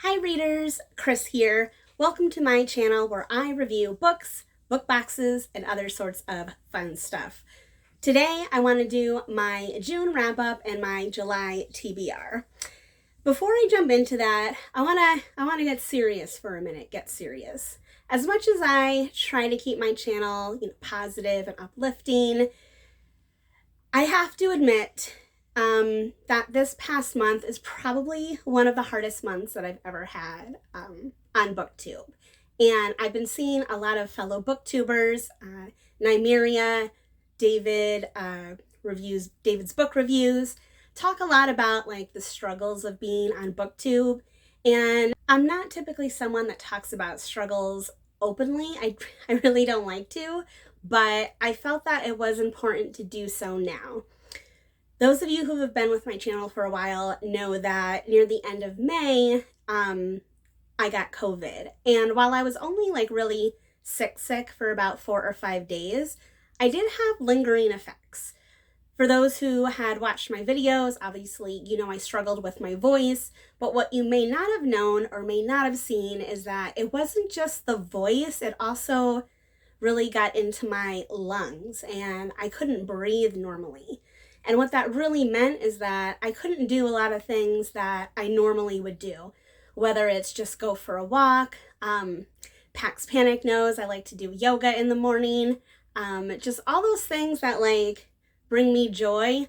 Hi readers, Chris here. Welcome to my channel where I review books, book boxes, and other sorts of fun stuff. Today I want to do my June wrap up and my July TBR. Before I jump into that, I want to get serious for a minute. Get serious. As much as I try to keep my channel, positive and uplifting, I have to admit that this past month is probably one of the hardest months that I've ever had on BookTube. And I've been seeing a lot of fellow booktubers, Nymeria, David, David's book reviews, talk a lot about like the struggles of being on BookTube. And I'm not typically someone that talks about struggles openly. I really don't like to, but I felt that it was important to do so now. Those of you who have been with my channel for a while know that near the end of May, I got COVID. And while I was only like really sick for about 4 or 5 days, I did have lingering effects. For those who had watched my videos, obviously, I struggled with my voice, but what you may not have known or may not have seen is that it wasn't just the voice, it also really got into my lungs and I couldn't breathe normally. And what that really meant is that I couldn't do a lot of things that I normally would do, whether it's just go for a walk. Pax Panic knows I like to do yoga in the morning. Just all those things that like bring me joy,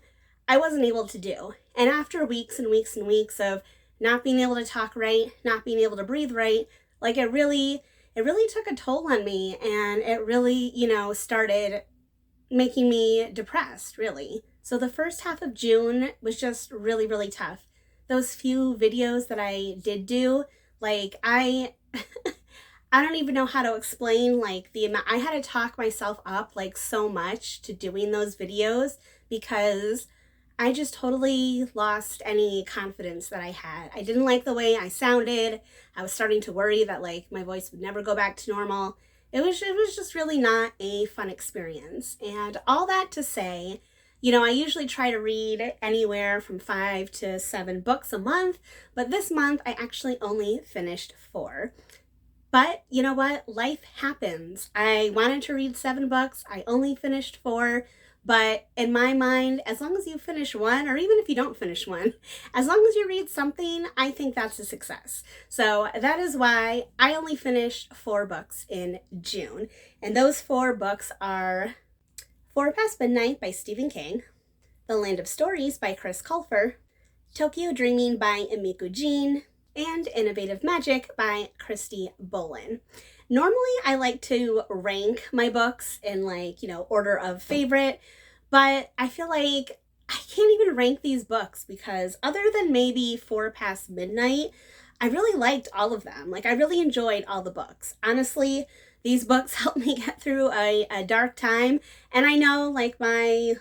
I wasn't able to do. And after weeks and weeks and weeks of not being able to talk right, not being able to breathe right, like it really took a toll on me, and it really, started making me depressed, really. So the first half of June was just really, really tough. Those few videos that I did do, like I don't even know how to explain like the amount. I had to talk myself up like so much to doing those videos because I just totally lost any confidence that I had. I didn't like the way I sounded. I was starting to worry that like my voice would never go back to normal. It was just really not a fun experience. And all that to say, I usually try to read anywhere from 5 to 7 books a month, but this month I actually only finished 4. But you know what? Life happens. I wanted to read 7 books. I only finished 4. But in my mind, as long as you finish one, or even if you don't finish one, as long as you read something, I think that's a success. So that is why I only finished 4 books in June. And those 4 books are Four Past Midnight by Stephen King, The Land of Stories by Chris Colfer, Tokyo Dreaming by Emiko Jean, and Innovative Magic by Christy Bolen. Normally, I like to rank my books in order of favorite, but I feel like I can't even rank these books because other than maybe Four Past Midnight, I really liked all of them. Like I really enjoyed all the books. Honestly, these books helped me get through a dark time, and I know like my,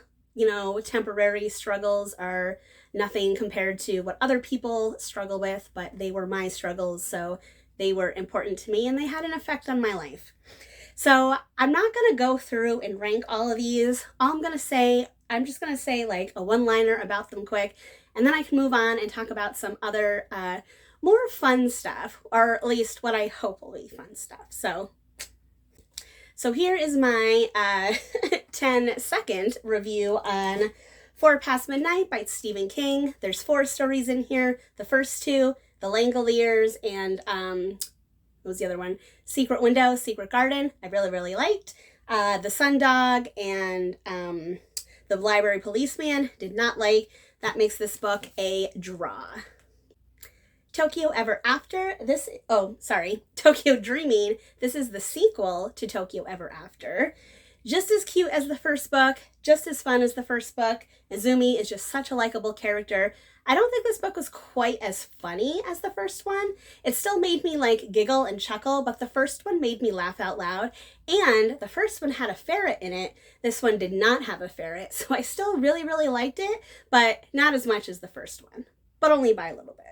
temporary struggles are nothing compared to what other people struggle with, but they were my struggles, so they were important to me and they had an effect on my life. So I'm not going to go through and rank all of these. I'm just going to say like a one-liner about them quick, and then I can move on and talk about some other more fun stuff, or at least what I hope will be fun stuff. So here is my 10-second review on Four Past Midnight by Stephen King. There's 4 stories in here. The first 2, The Langoliers and what was the other one? Secret Window, Secret Garden, I really, really liked. The Sundog and The Library Policeman, did not like. That makes this book a draw. Tokyo Ever After, Tokyo Dreaming. This is the sequel to Tokyo Ever After. Just as cute as the first book, just as fun as the first book. Izumi is just such a likable character. I don't think this book was quite as funny as the first one. It still made me like giggle and chuckle, but the first one made me laugh out loud. And the first one had a ferret in it. This one did not have a ferret, so I still really, really liked it, but not as much as the first one, but only by a little bit.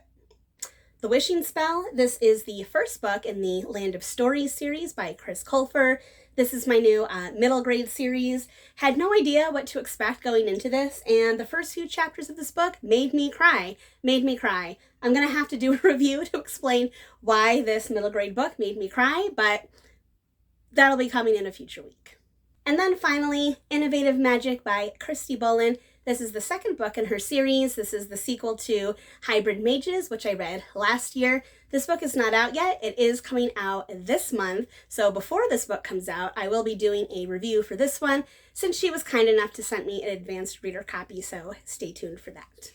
The Wishing Spell. This is the first book in the Land of Stories series by Chris Colfer. This is my new middle grade series. Had no idea what to expect going into this, and the first few chapters of this book made me cry. I'm gonna have to do a review to explain why this middle grade book made me cry, but that'll be coming in a future week. And then finally, Innovative Magic by Christy Bolen. This is the second book in her series. This is the sequel to Hybrid Mages, which I read last year. This book is not out yet. It is coming out this month. So before this book comes out, I will be doing a review for this one since she was kind enough to send me an advanced reader copy, so stay tuned for that.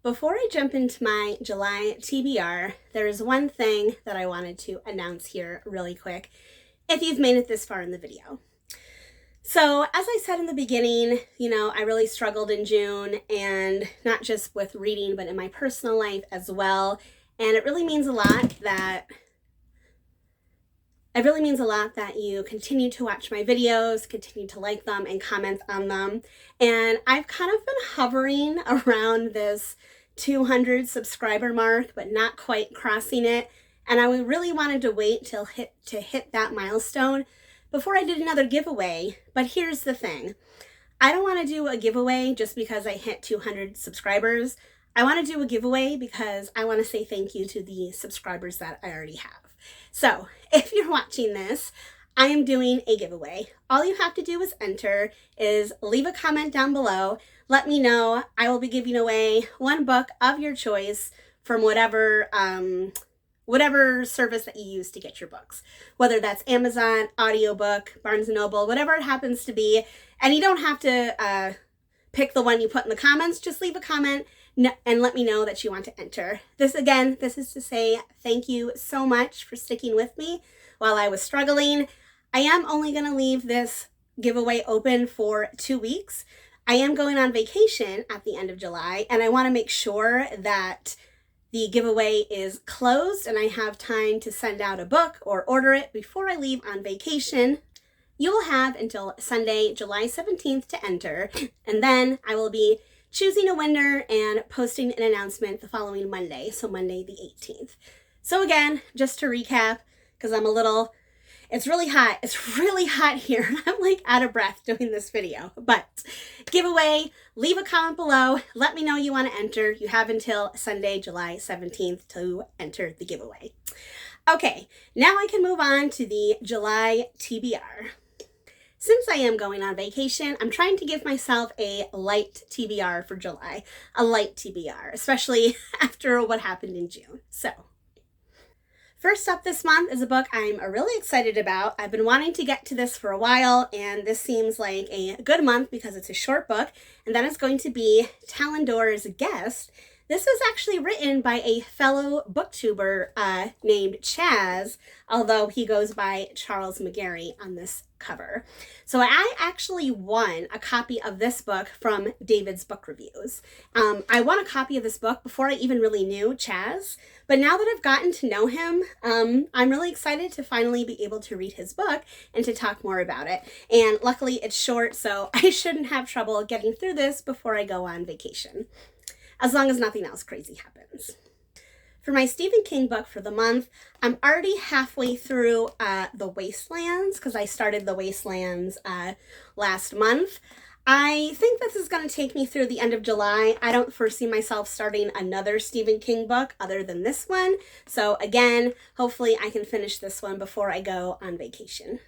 Before I jump into my July TBR, there is one thing that I wanted to announce here really quick, if you've made it this far in the video. So as I said in the beginning, I really struggled in June, and not just with reading, but in my personal life as well. And it really means a lot that you continue to watch my videos, continue to like them and comment on them. And I've kind of been hovering around this 200 subscriber mark, but not quite crossing it. And I really wanted to wait to hit that milestone before I did another giveaway. But here's the thing. I don't want to do a giveaway just because I hit 200 subscribers. I want to do a giveaway because I want to say thank you to the subscribers that I already have. So if you're watching this, I am doing a giveaway. All you have to do is leave a comment down below. Let me know. I will be giving away one book of your choice from whatever service that you use to get your books, whether that's Amazon, audiobook, Barnes & Noble, whatever it happens to be. And you don't have to pick the one you put in the comments. Just leave a comment and let me know that you want to enter. This is to say thank you so much for sticking with me while I was struggling. I am only going to leave this giveaway open for 2 weeks. I am going on vacation at the end of July, and I want to make sure that the giveaway is closed and I have time to send out a book or order it before I leave on vacation. You will have until Sunday, July 17th to enter, and then I will be choosing a winner and posting an announcement the following Monday, so Monday the 18th. So again, just to recap, because it's really hot. It's really hot here. I'm like out of breath doing this video. But giveaway, leave a comment below. Let me know you want to enter. You have until Sunday, July 17th to enter the giveaway. Okay, now I can move on to the July TBR. Since I am going on vacation, I'm trying to give myself a light TBR for July. A light TBR, especially after what happened in June. So first up this month is a book I'm really excited about. I've been wanting to get to this for a while, and this seems like a good month because it's a short book, and that is going to be Tallandor's Guest. This was actually written by a fellow booktuber named Chaz, although he goes by Charles McGarry on this cover. So I actually won a copy of this book from David's Book Reviews. I won a copy of this book before I even really knew Chaz, but now that I've gotten to know him, I'm really excited to finally be able to read his book and to talk more about it. And luckily it's short, so I shouldn't have trouble getting through this before I go on vacation, as long as nothing else crazy happens. For my Stephen King book for the month, I'm already halfway through The Wastelands, because I started The Wastelands last month. I think this is going to take me through the end of July. I don't foresee myself starting another Stephen King book other than this one. So again, hopefully I can finish this one before I go on vacation.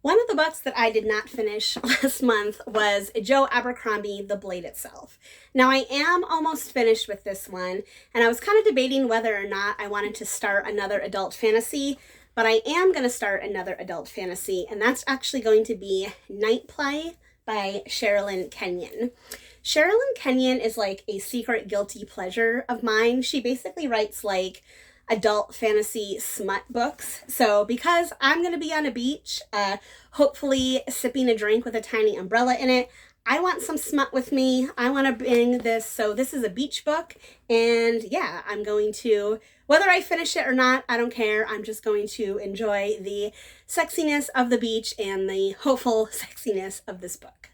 One of the books that I did not finish last month was Joe Abercrombie, The Blade Itself. Now I am almost finished with this one, and I was kind of debating whether or not I wanted to start another adult fantasy, but I am going to start another adult fantasy, and that's actually going to be Night Play by Sherilyn Kenyon. Sherilyn Kenyon is like a secret guilty pleasure of mine. She basically writes like adult fantasy smut books. So because I'm going to be on a beach, hopefully sipping a drink with a tiny umbrella in it, I want some smut with me. I want to bring this. So this is a beach book. And yeah, I'm going to, whether I finish it or not, I don't care. I'm just going to enjoy the sexiness of the beach and the hopeful sexiness of this book.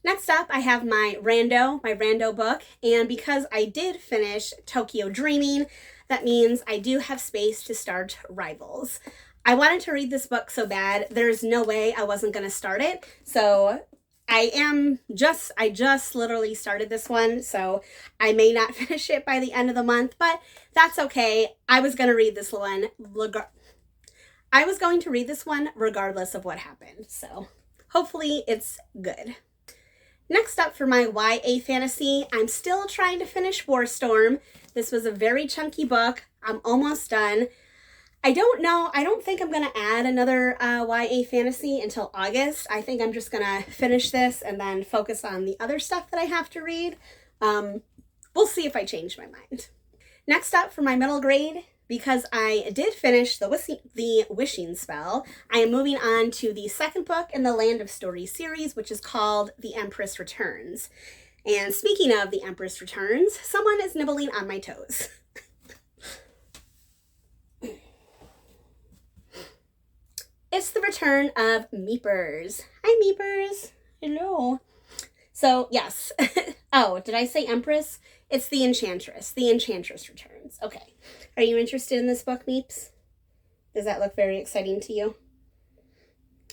Next up, I have my rando book, and because I did finish Tokyo Dreaming, that means I do have space to start Rivals. I wanted to read this book so bad, there's no way I wasn't going to start it. So I just literally started this one, so I may not finish it by the end of the month, but that's okay. I was going to read this one regardless of what happened, so hopefully it's good. Next up for my YA fantasy, I'm still trying to finish Warstorm. This was a very chunky book. I'm almost done. I don't think I'm going to add another YA fantasy until August. I think I'm just going to finish this and then focus on the other stuff that I have to read. We'll see if I change my mind. Next up for my middle grade, because I did finish the Wishing Spell, I am moving on to the second book in the Land of Stories series, which is called The Empress Returns. And speaking of The Empress Returns, someone is nibbling on my toes. It's the return of Meepers. Hi, Meepers. Hello. So, yes. Oh, did I say Empress? It's the Enchantress. The Enchantress returns. Okay. Are you interested in this book, Meeps? Does that look very exciting to you?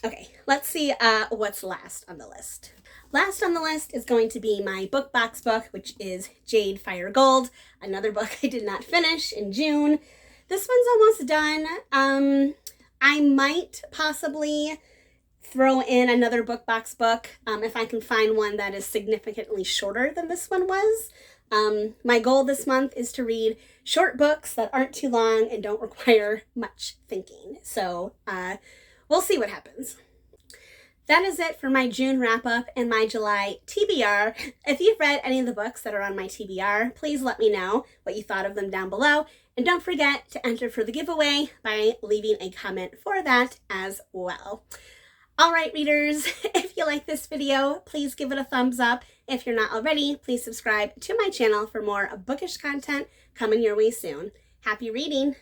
Okay, let's see what's last on the list. Last on the list is going to be my book box book, which is Jade Fire Gold, another book I did not finish in June. This one's almost done. I might possibly throw in another book box book if I can find one that is significantly shorter than this one was. My goal this month is to read short books that aren't too long and don't require much thinking. So we'll see what happens. That is it for my June wrap-up and my July TBR. If you've read any of the books that are on my TBR, please let me know what you thought of them down below. And don't forget to enter for the giveaway by leaving a comment for that as well. All right, readers, if you like this video, please give it a thumbs up. If you're not already, please subscribe to my channel for more bookish content coming your way soon. Happy reading!